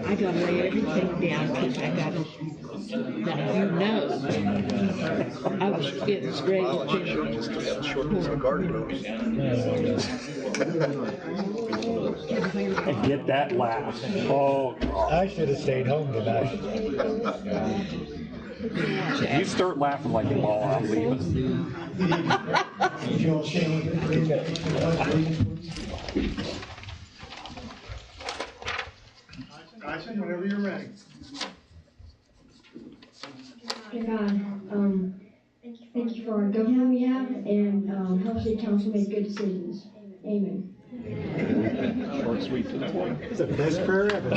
I gotta lay everything down because I gotta, now you know, I was getting ready to short piece of garden hose. And get that laugh. Oh, God. I should have stayed home tonight. If you start laughing like that, I'm leaving. Tyson, whenever you're ready. Dear God, thank you for our government we have, and help City Council make good decisions. Amen. Short, sweet, to the point. It's the best prayer ever.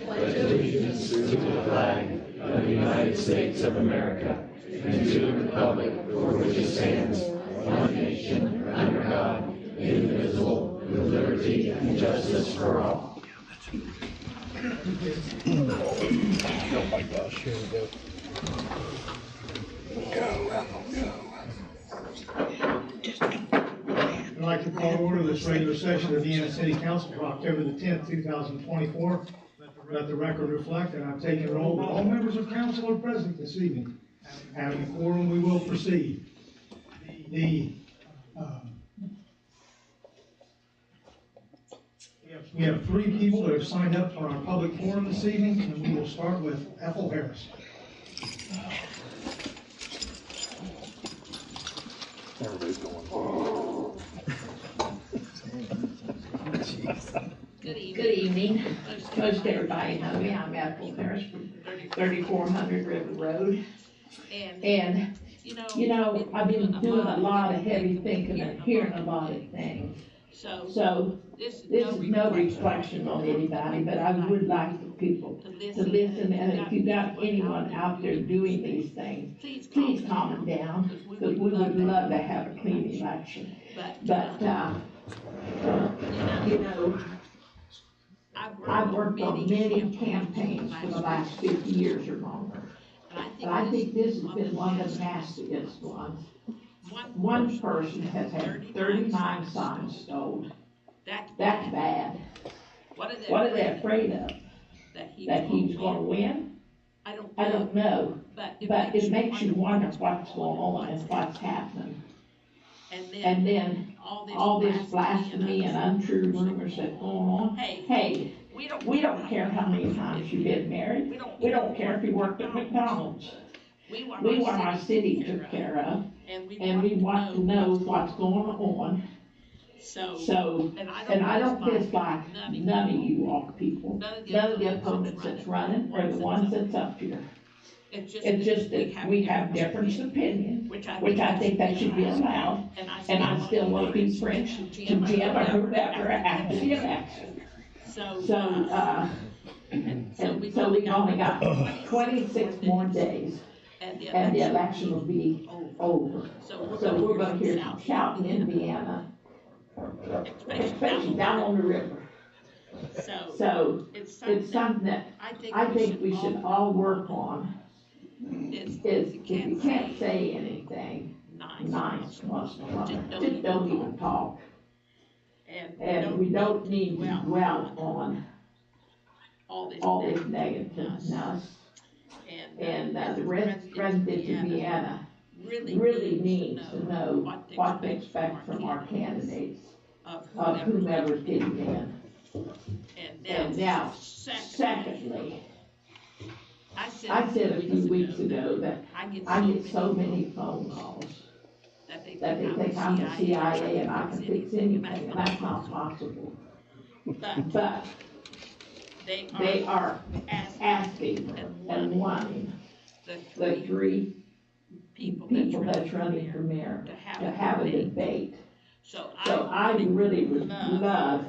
Pledge allegiance to the flag of the United States of America and to the republic for which it stands, one nation, under God, indivisible, with liberty and justice for all. Oh my gosh, here we go. I'd like to call to order this regular session of the Vienna City Council for October the 10th, 2024. Let the record reflect that I've taken roll that all members of council are present this evening. Having a quorum, we will proceed. We have 3 people that have signed up for our public forum this evening, and we will start with Ethel Harris. Everybody's going. Good evening. Most everybody know me. I'm Ethel Harris from 3400 River Road. And you know, I've been doing a lot of heavy thinking and hearing a lot of things. So this is no reflection on anybody, but I would like for people to listen. And if you got anyone out there doing these things, please calm them down, because we would love to have a clean election. But you know, I've worked on many campaigns for the last 50 years or longer. And I think this has been one of the nastiest ones. One person has had 39 signs stolen. That's bad. What are they afraid of? That he's going to win? I don't know. But it makes you wonder what's going on and what's happening. And then all this blasphemy and untrue rumors that's going on. Hey, we don't care how many times you've been married. We don't care if you worked at McDonald's. We want our city took care of, and we want to know what's going on. So, and I don't dislike none of you all people, none of the opponents that's running or the ones that's up here. It's just that we have different opinions, which I think that should be allowed, and I still will be friends to Jim or whoever after the election. So we've only got 26 more days, and the election will be over. So we're going to hear some shouting in Vienna, especially down on the river. So it's something that I think we should all work on. Is if you can't say anything nice once in a while, just don't even talk. And we don't need to dwell on all this negativeness. And the resident of Vienna really needs to know what they expect from our candidates, of whomever's getting in. And now, secondly, I said a few weeks ago that I get so many phone calls that they think I'm the CIA and I can fix anything, and that's not possible. But they are asking and wanting the 3 people that's running for mayor to have a debate. So I really would love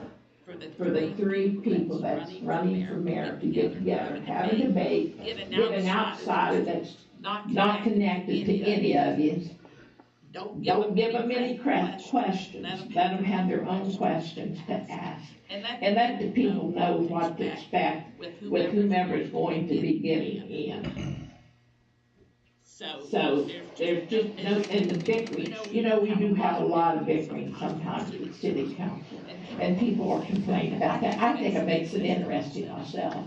for the 3 people that's running for mayor to get together, have a debate, get an outsider that's not connected to any of you. Don't give them any questions. Let them have their own questions to ask. And let the people know what to expect with whomever's going to be getting in. So there's just no, and the bickering, we do have a lot of bickering sometimes with city council. And people are complaining about that. I think it makes it interesting myself.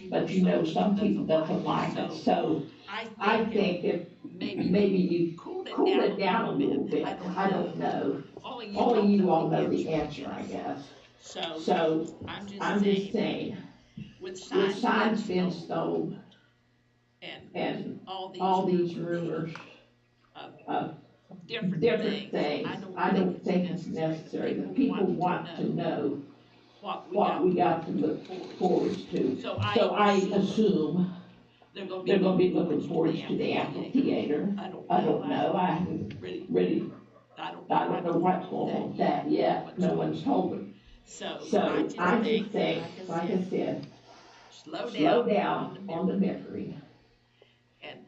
But some people doesn't like it. So I think if maybe you cool it down a little bit, I don't know. Only you all know the answer, I guess. So I'm just saying, with signs being stolen and all these rumors of different things, I don't think it's necessary. The people want to know what we got to look forward to. So I assume they're going to be looking forward to the amphitheater. I don't know. I haven't really, I don't know what's going on with that yet. No one's told me. So I just think, like I said, slow down on the bickering.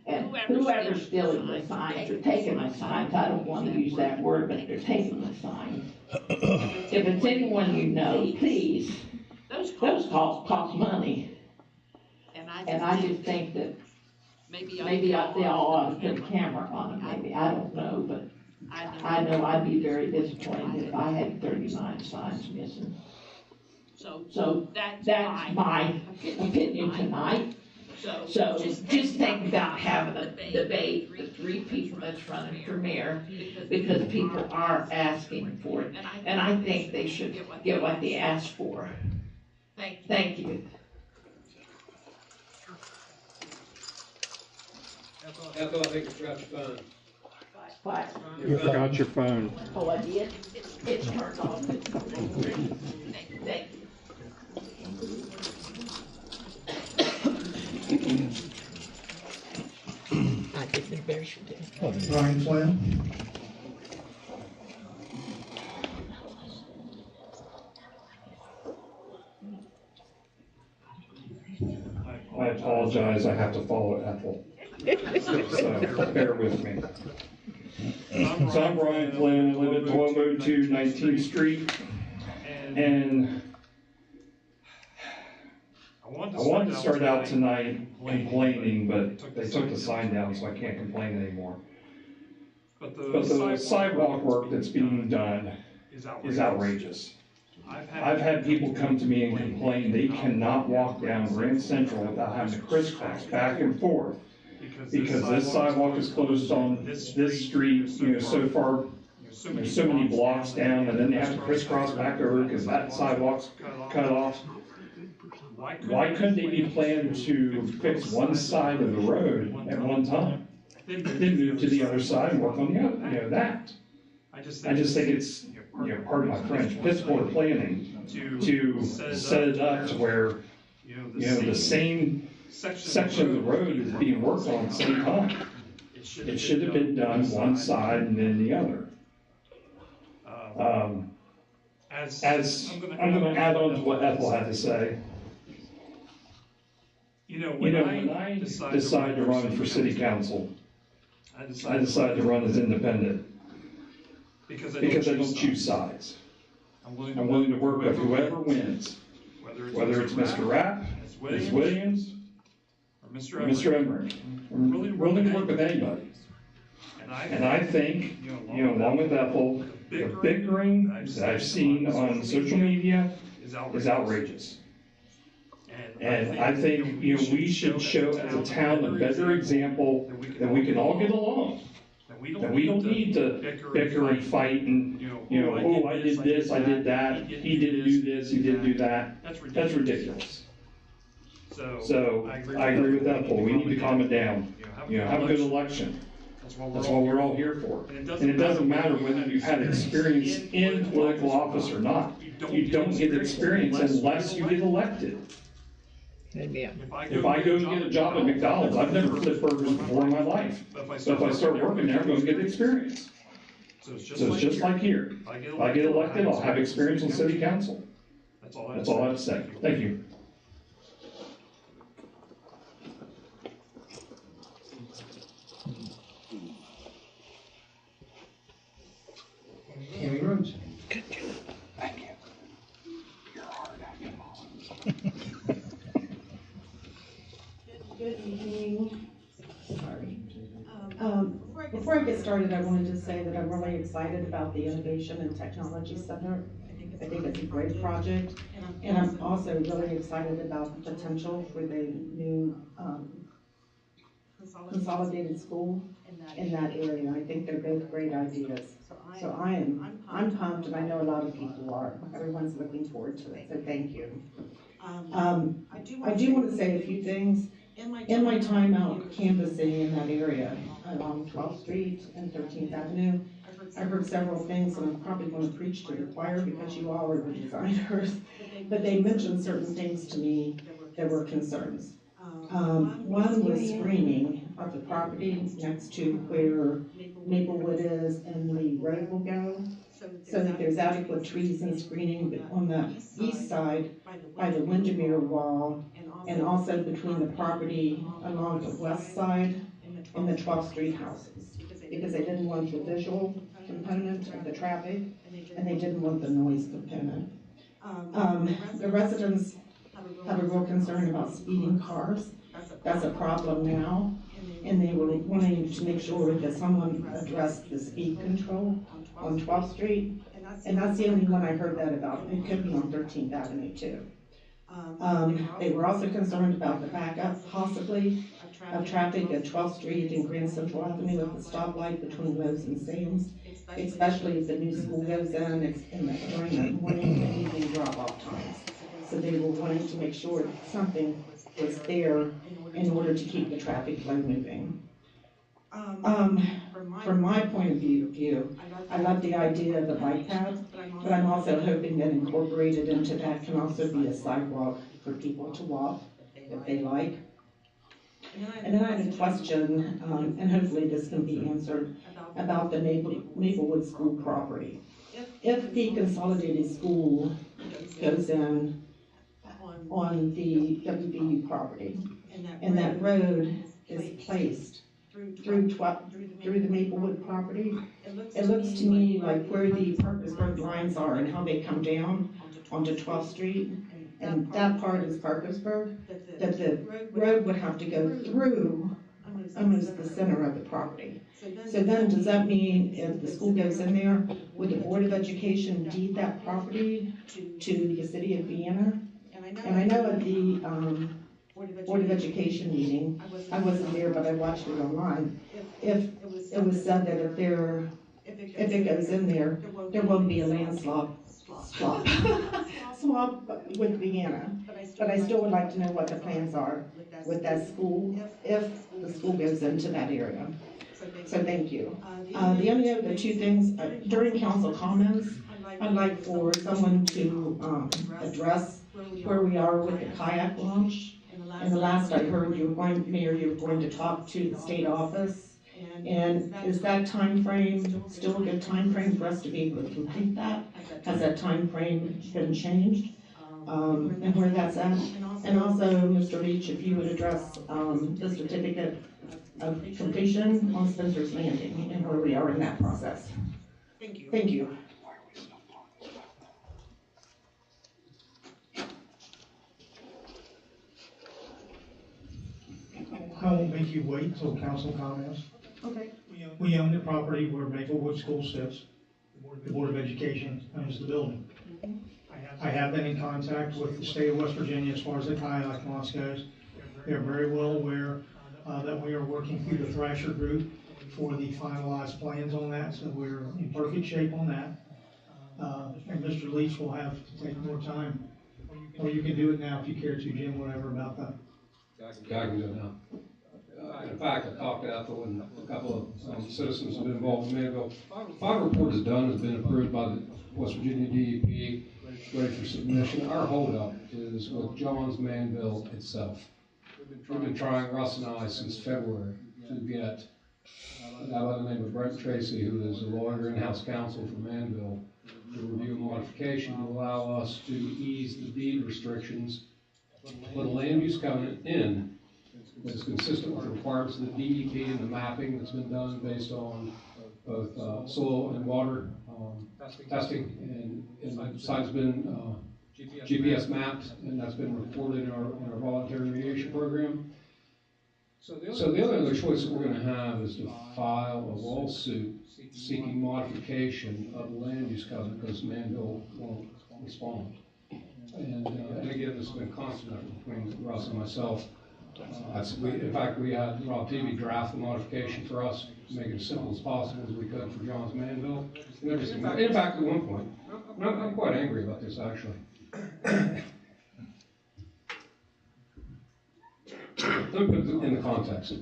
And whoever's stealing the signs or taking the signs, I don't want to use that word, but they're taking the signs. If it's anyone you know, please, those calls cost money. And I just think that maybe they all ought to put a camera on it, maybe, I don't know, but I know I'd be very disappointed if I had 39 signs missing. So that's my opinion tonight. So just think about having a debate with 3 people that's running for mayor, because people are asking for it. And I think they should get what they asked for. Thank you. Ethel, I think you forgot your phone. What? You forgot your phone. Oh, I did? It's turned off. Thank you. I didn't embarrass you. Brian Flynn. I apologize, I have to follow Ethel. So bear with me. So I'm Brian Flynn, I live at 1202 19th Street, and I wanted to start out tonight complaining, but they took the sign down, so I can't complain anymore. But the sidewalk work that's being done is outrageous. I've had people come to me and complain they cannot walk down Grand Central without having to crisscross back and forth, because this sidewalk is closed on this street, so far, so many blocks down, and then they have to crisscross back over because that sidewalk's cut off. Why couldn't they be planned to fix one side of the road at one time, then move to the other side and work on the other, that? I just think it's, pardon my French, piss poor planning to set it up to where, the same section of the road is being worked on at the same time. It should have been done one side and then the other. As I'm going to add on to what Ethel had to say. When I decide to run for city council, I decide to run as independent because I don't choose sides. I'm willing to work with whoever wins, whether it's Mr. Rapp, Ms. Williams, or Mr. Emery. I'm willing to work with anybody. And I think, along with Ethel, the bickering that I've seen on social media is outrageous. And I think, we should show as a town a better example that we can all get along. That we don't need to bicker and fight and, oh, I did this, I did that, he didn't do this, he didn't do that. That's ridiculous. So I agree with Ethel. We need to calm it down. Have a good election. That's what we're all here for. And it doesn't matter whether you've had experience in political office or not. You don't get experience unless you get elected. If I go and get a job at McDonald's, I've never flipped burgers before in my life. So if I start working there, I'm going to get experience. So it's just like here. If I get elected, I'll have experience on city council. That's all I have to say. Thank you. Amy Rhodes. Thank you. You're hard Good evening. Sorry. get started, I wanted to say that I'm really excited about the Innovation and Technology Center. I think it's a great project, and I'm also really excited about the potential for the new consolidated school in that area. I think they're both great ideas. So I'm pumped, and I know a lot of people are. Everyone's looking forward to it, so thank you. I do want to say a few things. In my time out canvassing in that area, along 12th Street and 13th Avenue, I heard several things, and I'm probably going to preach to the choir because you all are the designers, but they mentioned certain things to me that were concerns. One was screening of the property next to where Maplewood is and the road will go, so that there's adequate trees and screening on the east side by the Windermere wall, and also between the property along the west side and the 12th Street houses, because they didn't want the visual component of the traffic, and they didn't want the noise component. The residents have a real concern about speeding cars. That's a problem now, and they were wanting to make sure that someone addressed the speed control on 12th Street, and that's the only one I heard that about. It could be on 13th Avenue too. They were also concerned about the backup, possibly, of traffic at 12th Street and Grand Central Avenue at the stoplight between Lowe's and Sam's, especially if the new school goes in during the morning and evening drop-off times. So they were wanting to make sure that something was there in order to keep the traffic flow moving. From my point of view, I love the idea of the bike path, but I'm also hoping that incorporated into that can also be a sidewalk for people to walk if they like. And then I had a question, and hopefully this can be answered, about the Maplewood School property. If the consolidated school goes in on the WVU property, and that road is placed through the Maplewood property, it looks to me like where the Parkersburg lines are and how they come down onto 12th Street, and that part is Parkersburg, that the road would have to go through almost the center of the property. So then, does that mean if the school goes in there, would the Board of Education deed that property to the city of Vienna? And I know at the Board of Education meeting, I wasn't there, but I watched it online. If it was said that if it goes in there, there won't be a landslide swap with Vienna. But I still would like to know what the plans are with that school, if the school goes into that area. So thank you. The only other two things, during council comments, I'd like for someone to address where we are with the kayak launch. And the last I heard, Mayor, you were going to talk to the state office. And is that time frame still a good time frame for us to be able to complete that? Has that time frame been changed? And where that's at? And also, Mr. Leach, if you would address the certificate of completion on Spencer's Landing and where we are in that process. Thank you. Thank you. I won't make you wait until council comments. Okay. We own the property where Maplewood School sits. The Board of Education owns the building. I have been in contact with the state of West Virginia as far as the kayak launch goes. They're very well aware that we are working through the Thrasher group for the finalized plans on that, so we're in perfect shape on that. And Mr. Leach will have to take more time, or you can do it now if you care to, Jim, whatever about that. I can do it now. In fact, I talked to Ethel and a couple of citizens have been involved in Manville. 5 report is done, has been approved by the West Virginia DEP, ready for submission. Our holdup is with Johns Manville itself. We've been trying, Russ and I, since February to get a guy by the name of Brent Tracy, who is a lawyer in-house counsel for Manville, to review a modification to allow us to ease the deed restrictions, put a land use covenant in that is consistent with the requirements of the DEP and the mapping that's been done based on both soil and water testing, and the site's been GPS mapped, and that's been reported in our voluntary remediation program. So the only other choice that we're gonna have is to file a lawsuit seeking modification of the land use covenant because Manville won't respond. And again, this has been constant effort between Russ and myself. In fact, we had Rob TV draft the modification for us, to make it as simple as possible as we could for Johns Manville and everything. In fact, at one point, I'm quite angry about this actually. Let me put it in the context.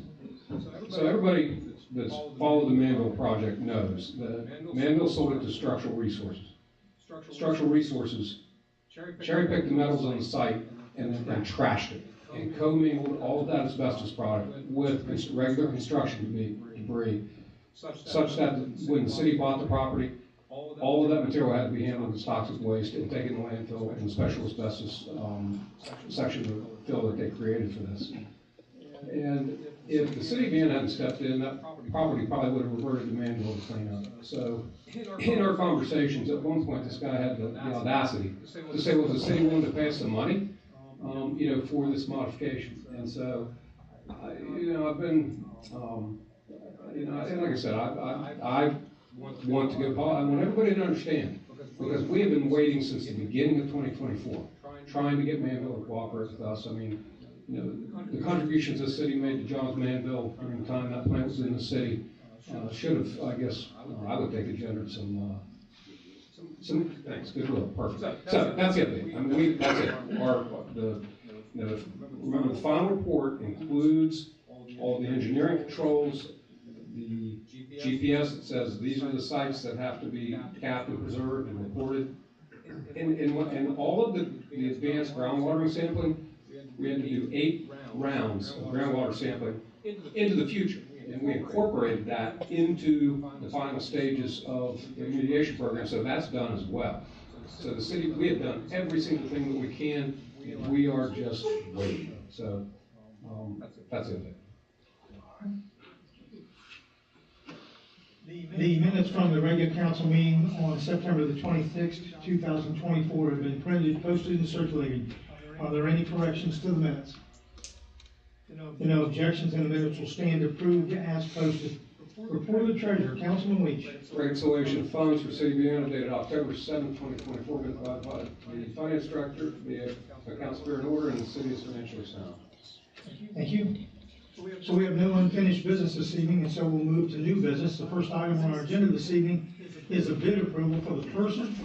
So everybody that's followed the Manville project knows that Manville sold it to Structural Resources. Structural Resources cherry-picked the metals on the site and then trashed it and commingled all of that asbestos product with regular construction debris, such that when the city bought the property, all of that material had to be handled as toxic waste and taken to landfill in the special asbestos section of the fill that they created for this. And if the city of Vienna hadn't stepped in, that property probably would have reverted to Manville to clean up. So in our conversations, at one point, this guy had the audacity to say, well, the city wanted to pay us some money, for this modification. And so, I've been, and like I said, I want to go, I want everybody to understand, because we have been waiting since the beginning of 2024, trying to get Manville to cooperate with us. I mean, the contributions the city made to Johns Manville during the time that plant was in the city should have, I guess, I would think, engendered some thanks, goodwill, perfect. So that's it. I mean, that's it. Remember, the final report includes all the engineering controls, the GPS that says these are the sites that have to be capped and preserved and reported, and all of the advanced groundwater sampling. We had to do 8 rounds of groundwater sampling into the future, and we incorporated that into the final stages of the remediation program, so that's done as well. So the city, we have done every single thing that we can, and we are just waiting. So that's it. The minutes from the regular council meeting on September the 26th, 2024 have been printed, posted, and circulated. Are there any corrections to the minutes? If no objections, then the minutes will stand approved as posted. Report of the treasurer, Councilman Leach. Reconciliation of funds for City of Vienna dated October 7, 2024, been provided by the finance director. The accounts are in order and the city is financially sound. Thank you. So we have no unfinished business this evening, and so we'll move to new business. The first item on our agenda this evening is a bid approval for the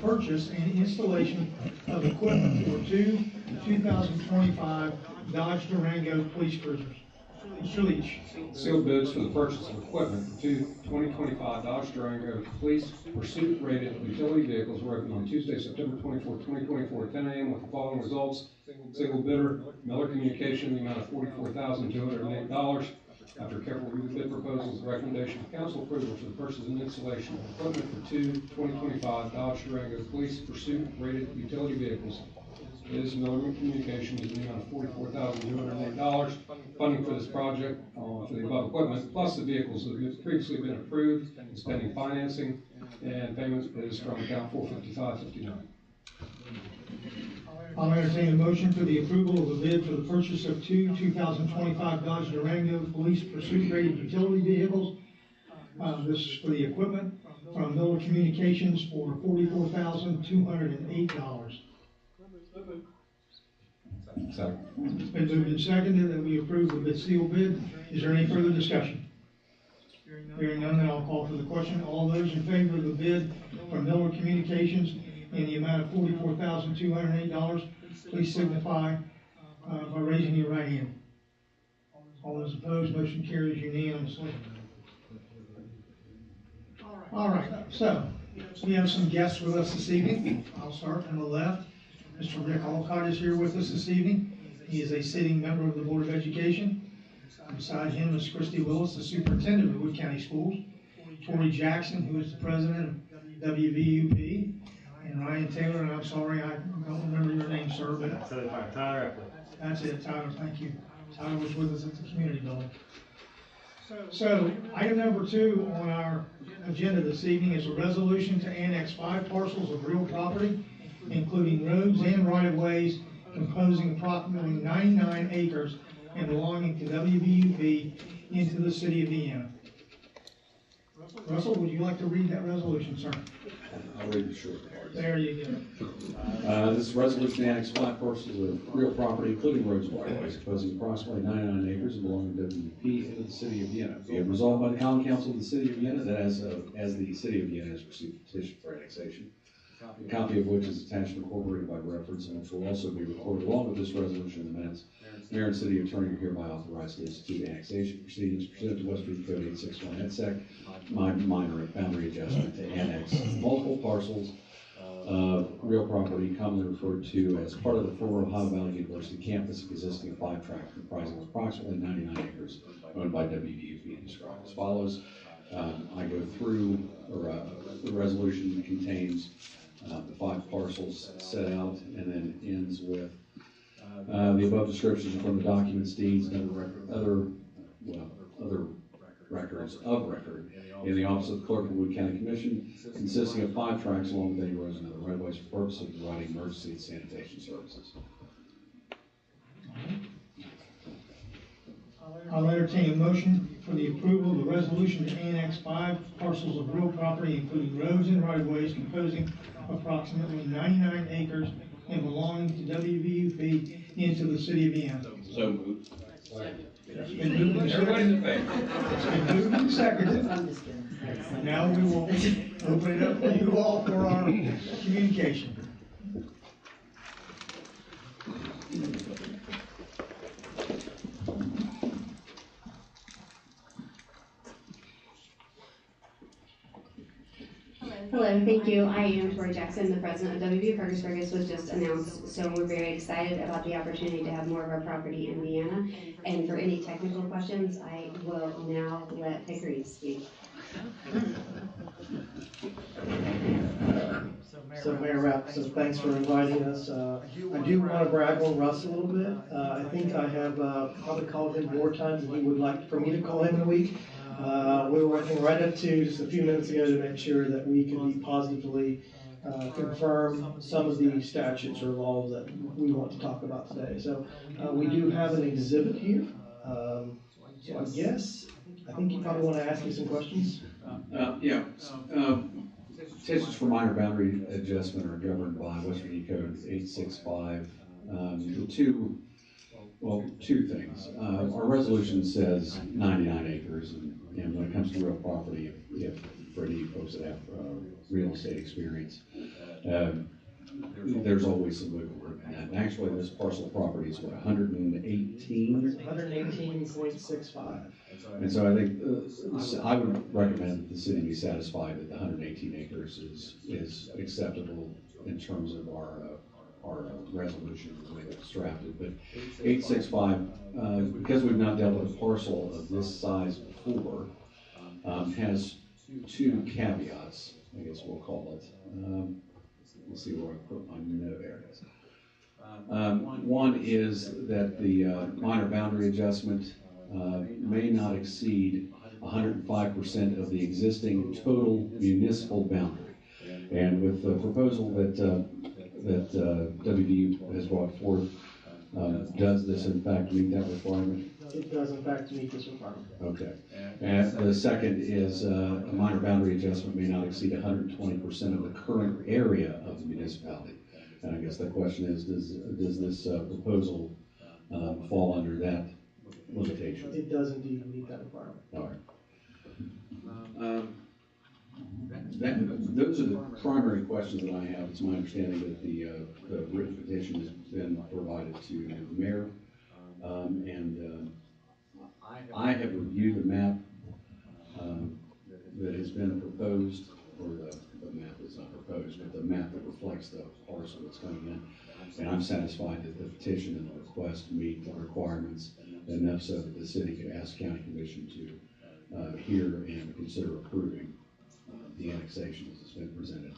purchase and installation of equipment for 2 2025 Dodge Durango police cruisers. Mr. Leach. Sealed bids for the purchase of equipment for 2 2025 Dodge Durango police pursuit rated utility vehicles were opened on Tuesday, September 24, 2024 at 10 a.m. with the following results. Single bidder, Miller Communication, in the amount of $44,208. After careful review of bid proposals, the recommendation of council approval for the purchase and installation of equipment for 2 2025 Dodge Durango police pursuit rated utility vehicles is Miller Communications in the amount of $44,208. Funding for this project for the above equipment, plus the vehicles that have previously been approved, is pending financing, and payment is from account 45559. I'll entertain a motion for the approval of the bid for the purchase of 2 2025 Dodge Durango police pursuit rated utility vehicles. This is for the equipment from Miller Communications for $44,208. Second. It's been moved and seconded that we approve the sealed bid. Is there any further discussion? Hearing none, then I'll call for the question. All those in favor of the bid from Miller Communications in the amount of $44,208, please signify by raising your right hand. All those opposed, motion carries unanimously. All right, so we have some guests with us this evening. I'll start from the left. Mr. Rick Alcott is here with us this evening. He is a sitting member of the Board of Education. Beside him is Christy Willis, the superintendent of Wood County Schools. Tori Jackson, who is the president of WVUP. And Ryan Taylor, and I'm sorry, I don't remember your name, sir, but Tyler. That's it, Tyler, thank you. Tyler was with us at the community building. So, item number 2 on our agenda this evening is a resolution to annex 5 parcels of real property, including roads and right-of-ways, composing approximately 99 acres and belonging to WVUP into the city of Vienna. Russell, would you like to read that resolution, sir? I'll read the short part. There you go. This resolution annexes 5 parcels of real property, including roads and right-of-ways, composing approximately 99 acres and belonging to WVP into the city of Vienna. Be it resolved by the Common Council of the city of Vienna that as the city of Vienna has received a petition for annexation, a copy of which is attached and incorporated by reference, and which will also be recorded along with this resolution in the minutes. Mayor and city attorney are hereby authorized to institute annexation proceedings pursuant to West Virginia Code 861 EDSEC, minor boundary adjustment to annex multiple parcels of real property commonly referred to as part of the former Ohio Valley University campus, consisting of 5 tracts comprising approximately 99 acres owned by WVUP, and described as follows. I go through, the resolution contains the 5 parcels set out, and then ends with the above descriptions from the documents, deeds, and other records of record in the office of the clerk of the Wood County Commission, consisting of 5 tracts along with any roads and other roadways for purposes of providing emergency and sanitation services. I'll entertain a motion for the approval of the resolution to annex 5 parcels of real property, including roads and right-of-ways, composing approximately 99 acres and belonging to WVUP into the city of Vienna. So moved. It's been moved and Everybody's in seconded. favor. It's been moved and seconded. Now we will open it up for you all for our communication. Hello, thank you. I am Tori Jackson, the president of WV. Fergus Fergus was just announced, so we're very excited about the opportunity to have more of our property in Vienna. And for any technical questions, I will now let Hickory speak. So Mayor Rapp, so thanks for inviting us. I do want to brag on Russ a little bit. I think I have probably called him more times than he would like for me to call him in a week. We were working right up to just a few minutes ago to make sure that we could be positively confirm some of the statutes or laws that we want to talk about today. So we do have an exhibit here. So I think you probably want to ask me some questions. Yeah. Petitions for minor boundary adjustment are governed by West Virginia Code 865. Two things. Our resolution says 99 acres, and when it comes to real property, if for any folks that have real estate experience, there's always some wiggle room in that. And actually, this parcel of property is what, 118? 118.65. And so I think, I would recommend that the city be satisfied that the 118 acres is acceptable in terms of our resolution, the way it's drafted. But 865, because we've not dealt with a parcel of this size before, has 2 caveats, I guess we'll call it. Let's see where I put my note. There it is. One is that the minor boundary adjustment may not exceed 105% of the existing total municipal boundary. And with the proposal that WV has brought forth, does this in fact meet that requirement? It does in fact meet this requirement. Okay. And the second is a minor boundary adjustment may not exceed 120% of the current area of the municipality. And I guess the question is, does this proposal fall under that limitation? It does indeed meet that requirement. All right. Those are the primary questions that I have. It's my understanding that the written petition has been provided to the mayor. I have reviewed the map that has been proposed, or the map that's not proposed, but the map that reflects the parcel that's coming in. And I'm satisfied that the petition and the request meet the requirements enough so that the city could ask county commission to hear and consider approving the annexation as it's been presented.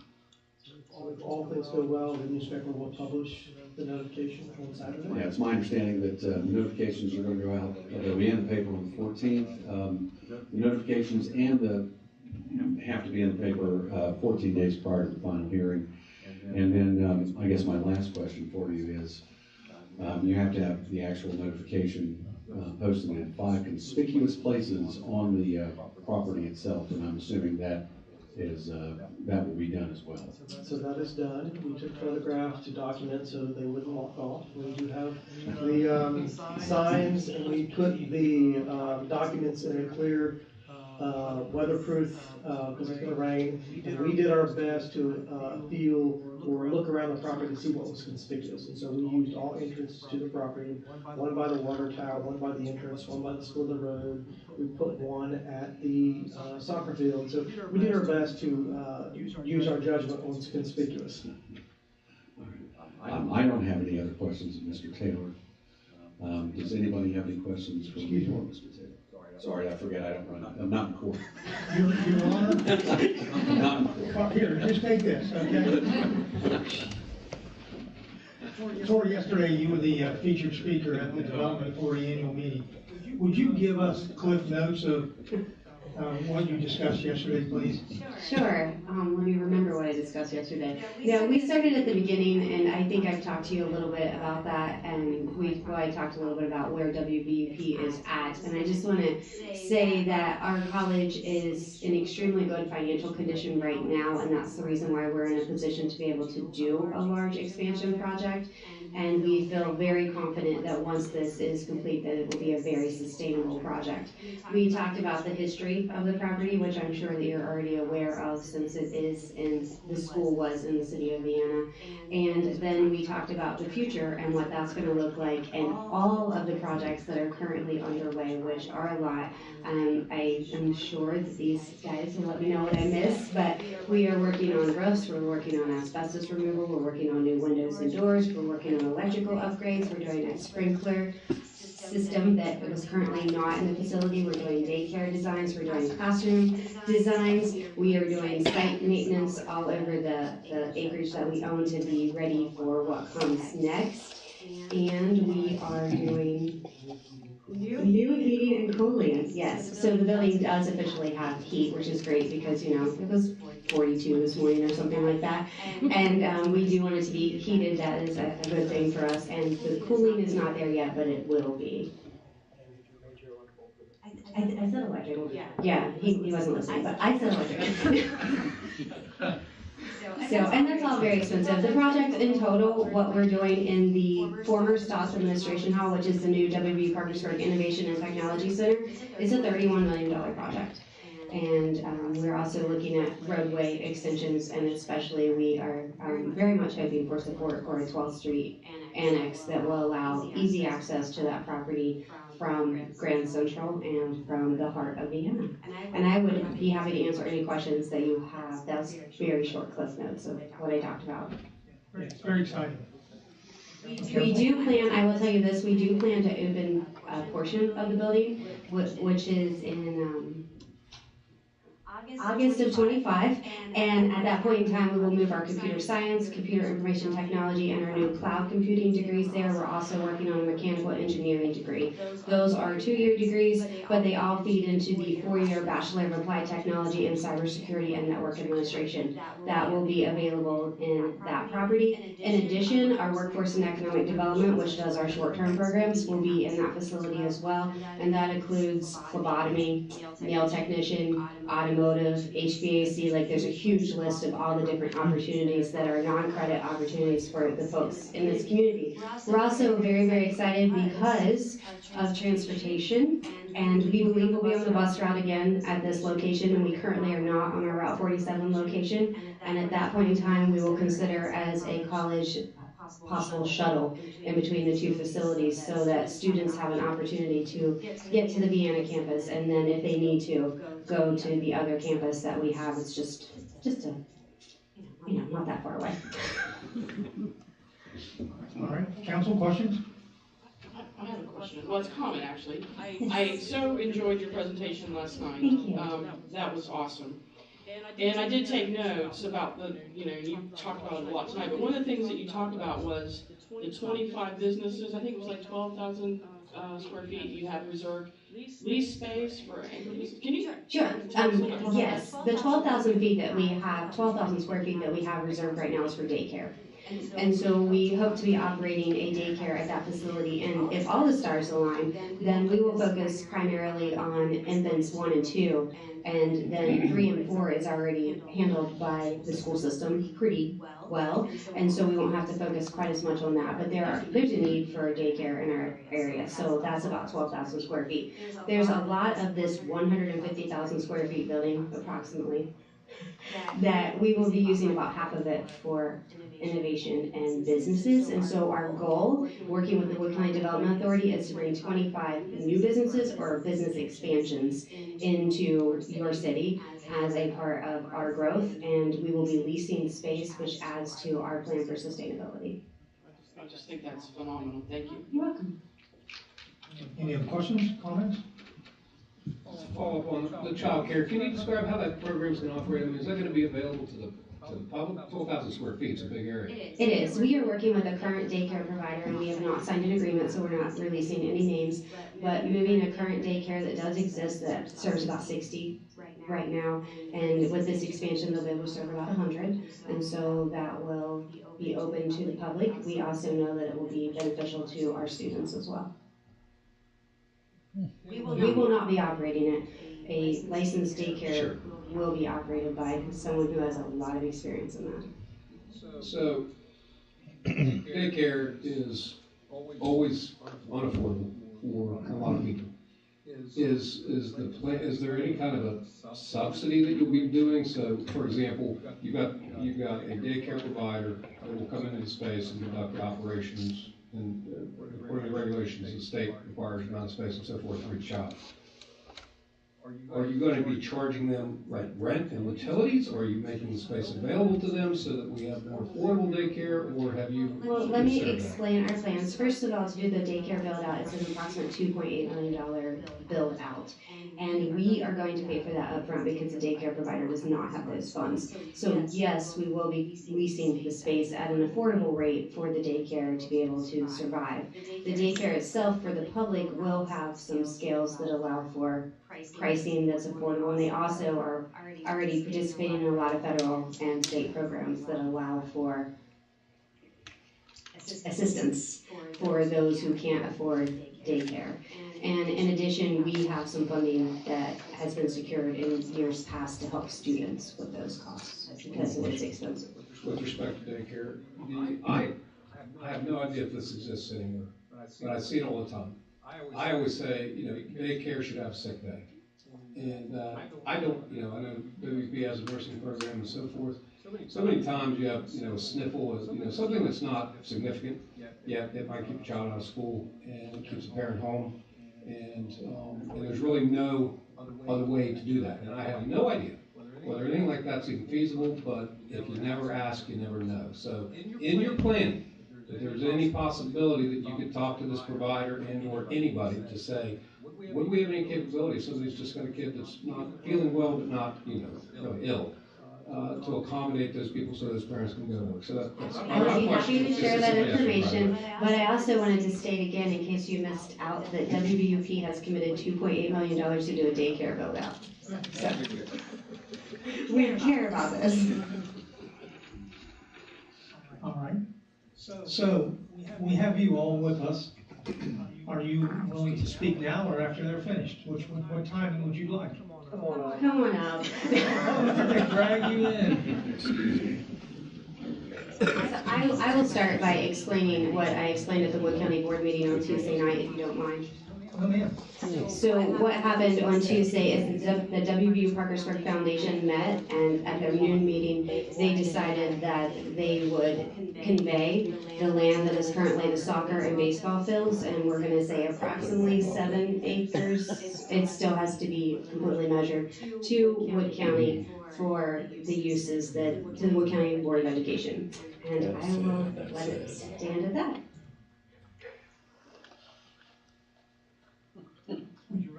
So if all things go well, the newspaper will publish the notification on Saturday? Yeah, it's my understanding that the notifications are going to go out, they'll be in the paper on the 14th. The notifications and have to be in the paper 14 days prior to the final hearing. And then I guess my last question for you is, you have to have the actual notification posted in 5 conspicuous places on the property itself, and I'm assuming that is, that will be done as well. So that is done. We took photographs to document so that they wouldn't walk off. We do have the signs, and we put the documents in a clear, weatherproof, because it's going to rain. And we did our best to feel or look around the property to see what was conspicuous. And so we used all entrances to the property, one by the water tower, one by the entrance, one by the split of the road. We put one at the soccer field. So we did our best to use our judgment on what's conspicuous. I don't have any other questions of Mr. Taylor. Does anybody have any questions for me or Mr. Taylor? Sorry, I forget, I don't run, I'm not in court. Your Honor? I'm not in court. Here, just take this, okay? So yesterday, you were the featured speaker at the Development Authority annual meeting. Would you give us cliff notes of what you discussed yesterday, please? Sure. Let me remember what I discussed yesterday. Yeah, we started at the beginning, and I think I've talked to you a little bit about that, and I talked a little bit about where WVP is at. And I just want to say that our college is in extremely good financial condition right now, and that's the reason why we're in a position to be able to do a large expansion project. And we feel very confident that once this is complete, that it will be a very sustainable project. We talked about the history of the property, which I'm sure that you're already aware of, since it is in, the school was in the city of Vienna. And then we talked about the future and what that's going to look like, and all of the projects that are currently underway, which are a lot. I am sure that these guys will let me know what I missed, but we are working on roofs, we're working on asbestos removal, we're working on new windows and doors, we're working on electrical upgrades, we're doing a sprinkler system that was currently not in the facility, we're doing daycare designs, we're doing classroom designs, we are doing site maintenance all over the acreage that we own to be ready for what comes next. And we are doing new heating and cooling, yes. So the building does officially have heat, which is great because, you know, it was 42 this morning or something like that. And we do want it to be heated. That is a good thing for us. And the cooling is not there yet, but it will be. I said electrical. Yeah, he wasn't listening, but I said electrical. So, and that's all very expensive. The project in total, what we're doing in the former Stoss Administration Hall, which is the new WV Parkersburg Innovation and Technology Center, is a $31 million project. And we're also looking at roadway extensions, and especially we are very much hoping for support for a 12th Street annex that will allow easy access to that property from Grand Central and from the heart of Vienna. And I would be happy to answer any questions that you have. That was very short cliff notes of what I talked about. It's very exciting. We do plan, I will tell you this, we do plan to open a portion of the building, which is in August of 25, and at that point in time, we will move our computer science, computer information technology, and our new cloud computing degrees there. We're also working on a mechanical engineering degree. Those are 2-year degrees, but they all feed into the 4-year Bachelor of Applied Technology in Cybersecurity and Network Administration. That will be available in that property. In addition, our Workforce and Economic Development, which does our short-term programs, will be in that facility as well, and that includes phlebotomy, nail technician, automotive, HVAC, like there's a huge list of all the different opportunities that are non-credit opportunities for the folks in this community. We're also very, very excited because of transportation, and we believe we'll be on the bus route again at this location, and we currently are not on our Route 47 location, and at that point in time, we will consider as a college possible shuttle in between the two facilities so that students have an opportunity to get to the Vienna campus, and then if they need to, go to the other campus that we have. It's just not that far away. All right, council questions? I have a question. Well, it's a comment, actually. I so enjoyed your presentation last night. Thank you. That was awesome. And I did take notes about you talked about it a lot tonight, but one of the things that you talked about was the 25 businesses, I think it was like 12,000 square feet you have reserved lease space for anchor business. Can you? Sure. Yes, the 12,000 feet that we have, 12,000 square feet that we have reserved right now is for daycare. And so we hope to be operating a daycare at that facility. And if all the stars align, then we will focus primarily on infants 1 and 2. And then 3 and 4 is already handled by the school system pretty well. And so we won't have to focus quite as much on that. But there's a need for a daycare in our area. So that's about 12,000 square feet. There's a lot of this 150,000 square feet building, approximately, that we will be using about half of it for innovation and businesses. And so our goal, working with the Wood County Development Authority, is to bring 25 new businesses or business expansions into your city as a part of our growth. And we will be leasing space, which adds to our plan for sustainability. I just think that's phenomenal. Thank you. You're welcome. Any other questions, comments? Follow up on the child care. Can you describe how that program's going to operate? I mean, is that going to be available to the public? 12,000 square feet is a big area. It is. We are working with a current daycare provider, and we have not signed an agreement, so we're not releasing any names. But moving a current daycare that does exist that serves about 60 right now, and with this expansion, they'll be able to serve about 100, and so that will be open to the public. We also know that it will be beneficial to our students as well. We will not be operating it. A licensed daycare will be operated by someone who has a lot of experience in that. So, daycare is always unaffordable for a lot of people. Is there any kind of a subsidy that you'll be doing? So, for example, you've got a daycare provider that will come into the space and conduct operations, and according to regulations, the state requires amount of space and so forth for each child. Are you going to be charging them like rent and utilities, or are you making the space available to them so that we have more affordable daycare, or have you? Well, let me explain our plans. First of all, to do the daycare build out, it's an approximate $2.8 million build out. And we are going to pay for that upfront because the daycare provider does not have those funds. So yes, we will be leasing the space at an affordable rate for the daycare to be able to survive. The daycare itself for the public will have some scales that allow for pricing that's affordable, and they also are already participating in a lot of federal and state programs that allow for assistance for those who can't afford daycare. And in addition, we have some funding that has been secured in years past to help students with those costs because it is expensive. With respect to daycare, I have no idea if this exists anymore, but I see it all the time. I always say, daycare should have sick day. And I know WP has a nursing program and so forth. So many times you have, a sniffle, something that's not significant, yet it might keep a child out of school and it keeps a parent home. And there's really no other way to do that. And I have no idea whether anything like that's even feasible, but if you never ask, you never know. So in your planning, if there's any possibility that you could talk to this provider and or anybody to say, would we have any capability if somebody's just got a kid that's not feeling well but not, really ill, to accommodate those people so those parents can go to work? So that's I would be happy to share that information, but I also wanted to state again, in case you missed out, that WVUP has committed $2.8 million to do a daycare build out. So we care about this. All right. So we have you all with us. Are you willing to speak now or after they're finished? What time would you like? Come on out. They drag you in. So I will start by explaining what I explained at the Wood County Board meeting on Tuesday night, if you don't mind. So what happened on Tuesday is the WVU Parkersburg Foundation met, and at their noon meeting, they decided that they would convey the land that is currently the soccer and baseball fields, and we're gonna say approximately 7 acres. It still has to be completely measured, to Wood County for the uses to the Wood County Board of Education. And I will let it stand at that.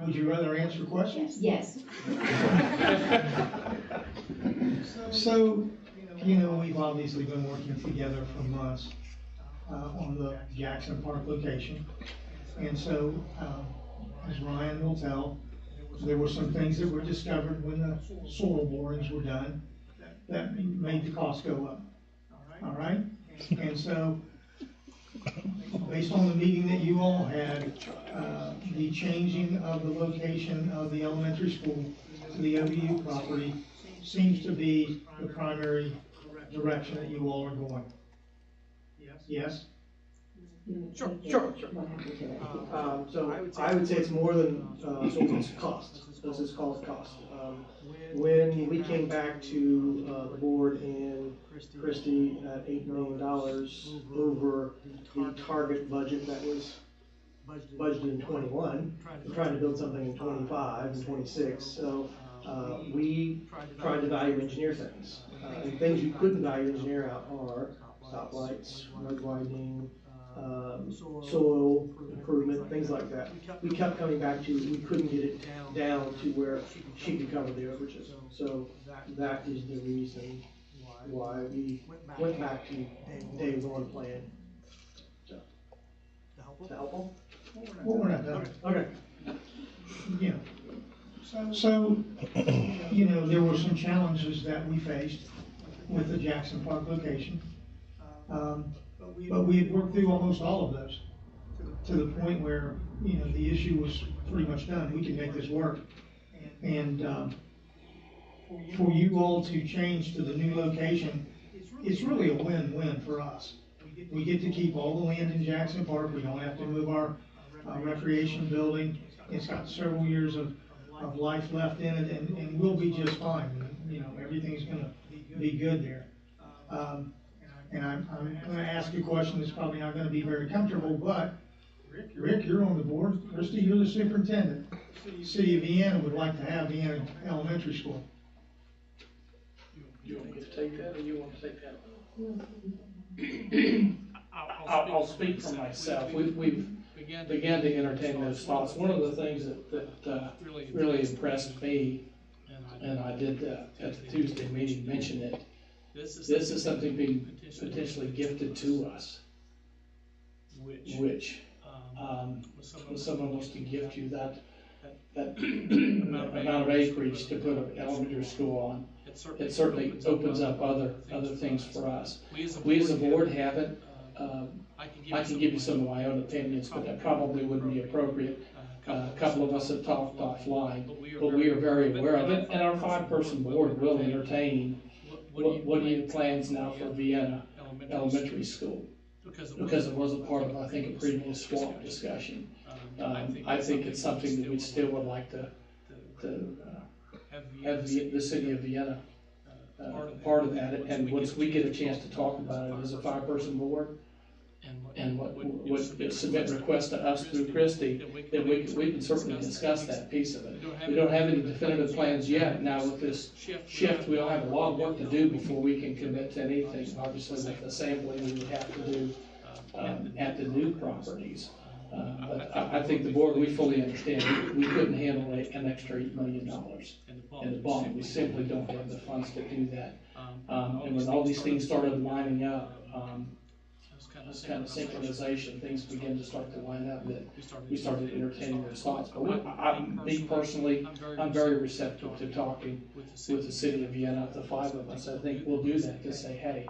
Would you rather answer questions? Yes. So, we've obviously been working together for months on the Jackson Park location. And so, as Ryan will tell, there were some things that were discovered when the soil borings were done that made the cost go up. All right? And so, based on the meeting that you all had, the changing of the location of the elementary school to the OU property seems to be the primary direction that you all are going. Yes? Sure. So I would say it's more than, so it's cost, this is called cost. When we came back to, the board in Christie at $8 million over the target budget that was budgeted in 21, we're trying to build something in 25 and 26, so, we tried to value engineer things. And things you couldn't value engineer out are stoplights, road widening, soil improvement, things like that. We kept coming back to, we couldn't get it down to where she could cover the overages. So that is the reason why we went back to day one plan. So, is that helpful? Well, we're not done. Okay. Yeah. So, there were some challenges that we faced with the Jackson Park location. But we had worked through almost all of those to the point where, the issue was pretty much done. We can make this work. And for you all to change to the new location, it's really a win-win for us. We get to keep all the land in Jackson Park. We don't have to move our recreation building. It's got several years of life left in it, and we'll be just fine. Everything's going to be good there. And I'm going to ask a question that's probably not going to be very comfortable, but Rick, you're on the board. Christie, you're the superintendent. The city of Vienna would like to have Vienna Elementary School. You want me to take that, or you want to take that? I'll speak for myself. We've began to entertain those thoughts. One of the things that really impressed me, and I did at the Tuesday meeting mention it, this is something being potentially gifted to us, which when someone wants to gift you that amount of acreage to put an elementary school on, it certainly opens up other things for us. We as a board haven't. I can give you some of my own opinions, but that probably wouldn't be appropriate. A couple of us have talked offline, but we are very aware of it, and our 5-person board will entertain what are your plans now for Vienna Elementary School? Because it wasn't part of, I think, a previous swap discussion. I think it's something that we still would like to have the city of Vienna part of that, and once we get a chance to talk about it as a 5-person board, and what submit requests to us through Christie, then we can certainly discuss that piece of it. We don't have any definitive plans yet. Now with this shift, we'll have a lot of work to do before we can commit to anything. Obviously, with the sampling we would have to do at the new properties. But I think the board, we fully understand we couldn't handle an extra $8 million in the bond. We simply don't have the funds to do that. And when all these things started lining up, this kind of synchronization, things begin to start to line up, that we started entertaining those thoughts. But me personally, I'm very receptive to talking with the city of Vienna, the 5 of us. I think we'll do that to say, hey,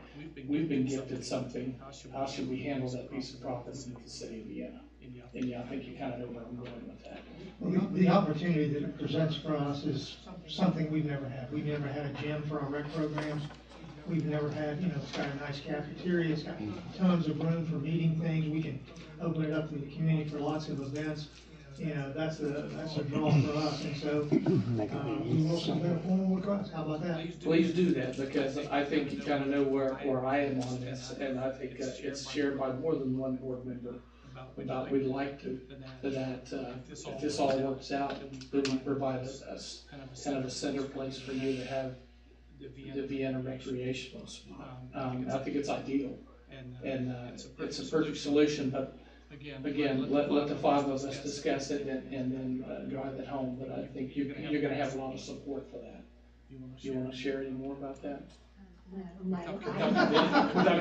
we've been gifted something. How should we handle that piece of property with the city of Vienna? And yeah, I think you kind of know where I'm going with that. Well, the opportunity that it presents for us is something we've never had. We've never had a gym for our rec programs. We've never had, it's got a nice cafeteria, it's got tons of room for meeting things, we can open it up to the community for lots of events. That's a draw for us, and so, we will submit a formal request. How about that? Please do that, because I think you kind of know where I am on this, and I think it's shared by more than one board member. About we'd like to, if this all works out, that we provide us kind of a center place for you to have the Vienna recreational spot. I think it's ideal, and it's a perfect solution, but again, let the 5 of us discuss it and then drive it home, but I think you're going to have a lot of support for that. You want to share any more about that? Without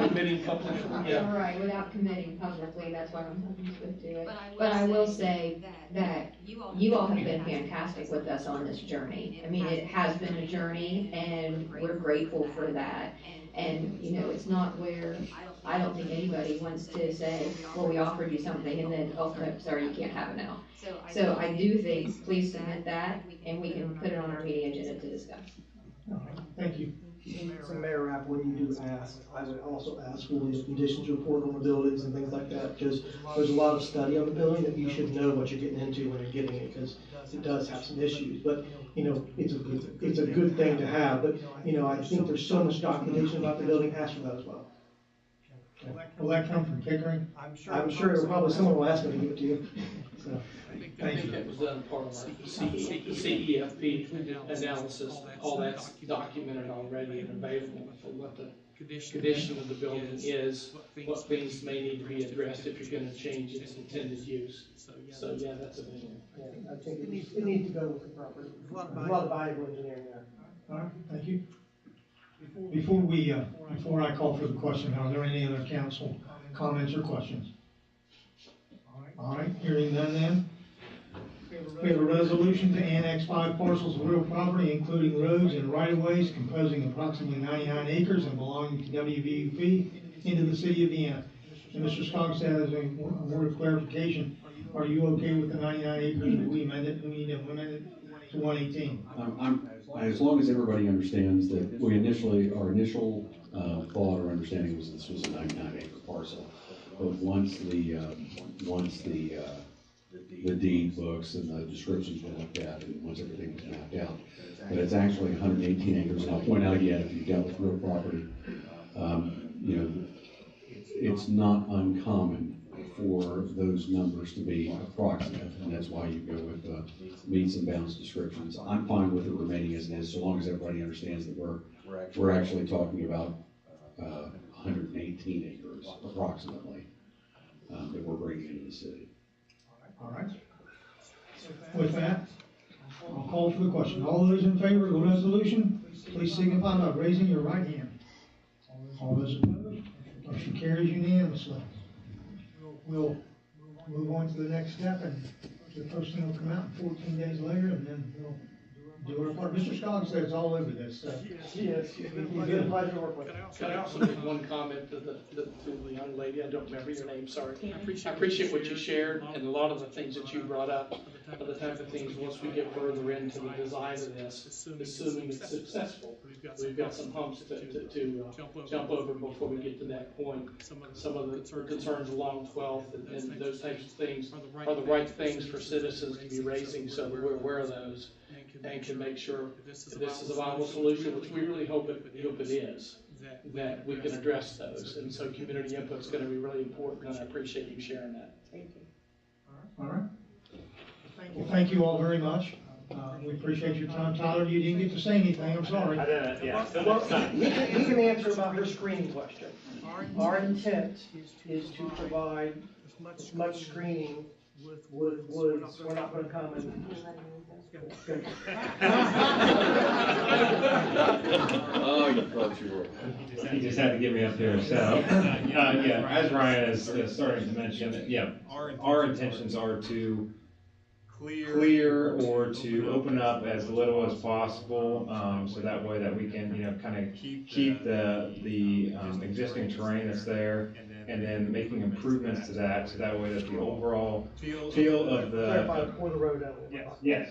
committing publicly? Yeah. Right, without committing publicly, that's why I'm hoping to do it. But I will say that you all have been fantastic with us on this journey. I mean, it has been a journey, and we're grateful for that. And, it's not where I don't think anybody wants to say, well, we offered you something and then, oh, no, sorry, you can't have it now. So I do think, please submit that and we can put it on our meeting agenda to discuss. Thank you. So Mayor Rapp, when you do ask, I would also ask for the conditions report on the buildings and things like that, because there's a lot of study on the building that you should know what you're getting into when you're getting it, because it does have some issues. But, you know, it's a good thing to have, but, you know, I think there's so much documentation about the building, ask for that as well. Will that come from Pickering? I'm sure probably someone will ask me to give it to you. So, I think that was done part of our CEFP analysis. All that's documented already and available for what the condition of the building is, what things may need to be addressed if you're going to change its intended use. So yeah, that's available. Yeah, I think it needs to go with the property. There's a lot of valuable engineering there. All right, thank you. Before I call for the question, are there any other council comments or questions? All right, hearing none then. We have a resolution to annex 5 parcels of real property, including roads and right-of-ways composing approximately 99 acres and belonging to WVP into the city of Vienna. And Mr. Skogstad, as a word of clarification, are you okay with the 99 acres? Do we amend it? Do we need to amend it to 118? As long as everybody understands that our initial thought or understanding was this was a 99-acre parcel. But once the deed books and the descriptions were looked at, and once everything was mapped out, that it's actually 118 acres. And I'll point out again, if you've dealt with real property, you know, it's not uncommon for those numbers to be approximate, and that's why you go with meets and bounds descriptions. I'm fine with it remaining as it is, so long as everybody understands that we're actually talking about 118 acres approximately that we're bringing into the city. All right. With that, I'll call for the question. All those in favor of the resolution, please signify by raising your right hand. All those opposed, motion carries unanimously. We'll move on to the next step, and the posting will come out 14 days later, and then we'll do our part. Mr. Scoggs said it's all over this. So. Yes, it's been a pleasure to work with. Can I also make one comment to the young lady? I don't remember your name, sorry. I appreciate what you shared and a lot of the things that you brought up are the type of things once we get further into the design of this, assuming it's successful. We've got some humps to jump over before we get to that point. Some of the concerns along 12th and those types of things are the right things for citizens to be raising, so that we're aware of those and can make sure that this is a viable solution, which we really hope it is, that we can address those. And so community input is going to be really important, and I appreciate you sharing that. Thank you. All right. Well, thank you all very much. We appreciate your time. Tyler, you didn't get to say anything. I'm sorry. I didn't, yeah. Well, he can answer about her screening question. Our intent is to provide as much screening with woods. We're not going to come and. Oh, you thought you were. He just had to get me up there. So, yeah, as Ryan is starting to mention, yeah, our intentions are to clear or to open up as little as possible, so that way that we can, you know, kind of keep the existing terrain that's there, and then making improvements to that, so that way that the overall feel of the For the road. yes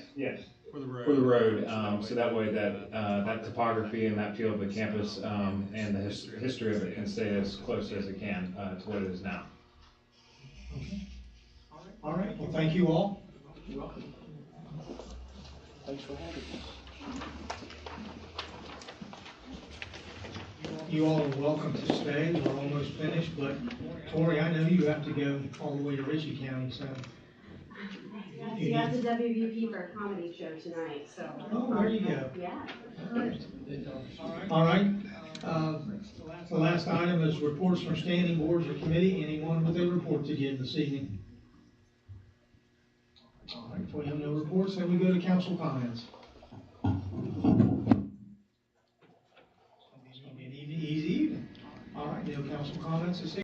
for the road, so that way that that topography and that feel of the campus and the history of it can stay as close as it can to what it is now. Okay. All right. Well, thank you all. You're welcome. Thanks for having us. You all are welcome to stay. We're almost finished, but Tori, I know you have to go all the way to Ritchie County, so. You have the WVP for a comedy show tonight, so. Oh, there you go. Yeah. All right. The last item is reports from standing boards or committee. Anyone with a report to give this evening? All right, if we have no reports, then we go to council comments. Easy evening. All right, no council comments this evening.